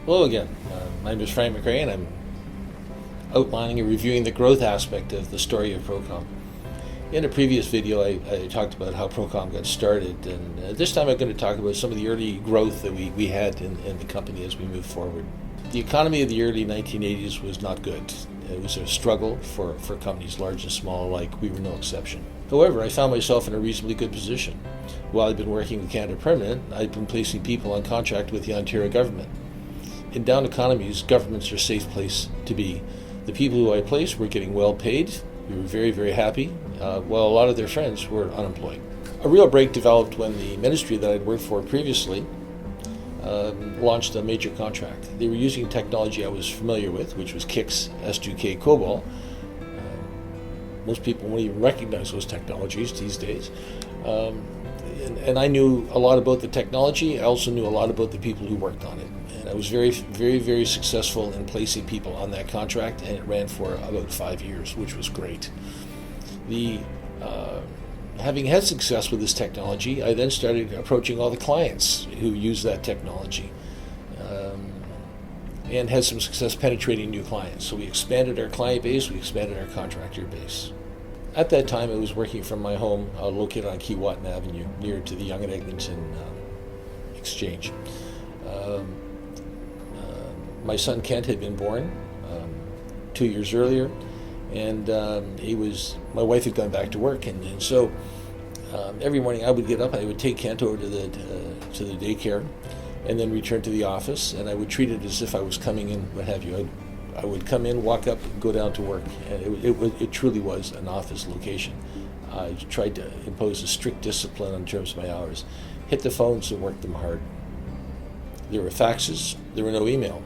Hello again. My name is Frank McRae, and I'm outlining and reviewing the growth aspect of the story of Procom. In a previous video, I talked about how Procom got started, and this time I'm going to talk about some of the early growth that we had in the company as we moved forward. The economy of the early 1980s was not good. It was a struggle for companies large and small alike. We were no exception. However, I found myself in a reasonably good position. While I'd been working with Canada Permanent, I'd been placing people on contract with the Ontario government. In down economies, governments are a safe place to be. The people who I placed were getting well paid. We were very, very happy, while a lot of their friends were unemployed. A real break developed when the ministry that I'd worked for previously launched a major contract. They were using technology I was familiar with, which was KICS, S2K, COBOL. Most people won't even recognize those technologies these days. And I knew a lot about the technology. I also knew a lot about the people who worked on it. And I was very, very, very successful in placing people on that contract, and it ran for about 5 years, which was great. Having had success with this technology, I then started approaching all the clients who use that technology and had some success penetrating new clients. So we expanded our client base, we expanded our contractor base. At that time, I was working from my home located on Keewatin Avenue, near to the Yonge and Eglinton Exchange. My son Kent had been born 2 years earlier, and my wife had gone back to work, and so every morning I would get up and I would take Kent over to the daycare, and then return to the office, and I would treat it as if I was coming in, what have you. I would come in, walk up, and go down to work, and it truly was an office location. I tried to impose a strict discipline in terms of my hours, hit the phones and worked them hard. There were faxes, there were no email.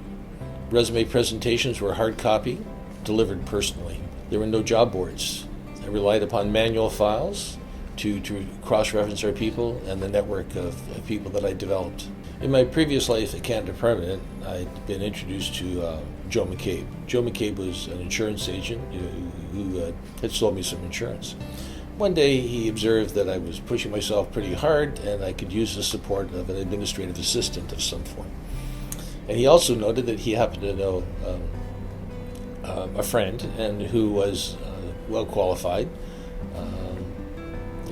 Resume presentations were hard copy, delivered personally. There were no job boards. I relied upon manual files to cross-reference our people and the network of people that I developed. In my previous life at Canada Permanent, I'd been introduced to Joe McCabe. Joe McCabe was an insurance agent who had sold me some insurance. One day he observed that I was pushing myself pretty hard and I could use the support of an administrative assistant of some form. And he also noted that he happened to know a friend and who was well qualified,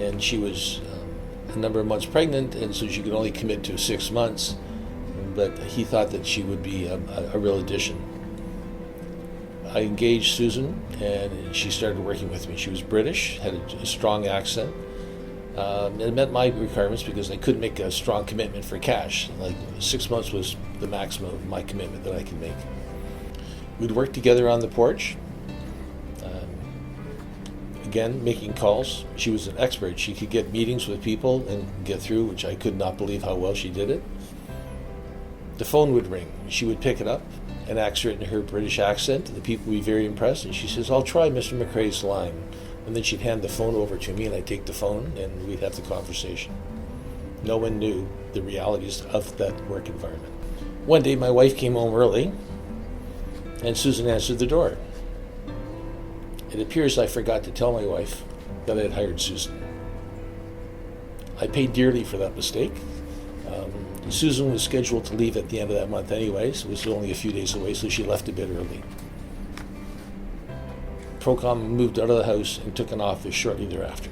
and she was a number of months pregnant, and so she could only commit to 6 months, but he thought that she would be a real addition. I engaged Susan, and she started working with me. She was British, had a strong accent. It met my requirements because I couldn't make a strong commitment for cash. Like 6 months was the maximum of my commitment that I could make. We'd work together on the porch, again, making calls. She was an expert. She could get meetings with people and get through, which I could not believe how well she did it. The phone would ring. She would pick it up and answer it in her British accent. The people would be very impressed, and she says, "I'll try Mr. McRae's line." And then she'd hand the phone over to me, and I'd take the phone, and we'd have the conversation. No one knew the realities of that work environment. One day, my wife came home early, and Susan answered the door. It appears I forgot to tell my wife that I had hired Susan. I paid dearly for that mistake. Susan was scheduled to leave at the end of that month anyway, so it was only a few days away, so she left a bit early. Procom moved out of the house and took an office shortly thereafter.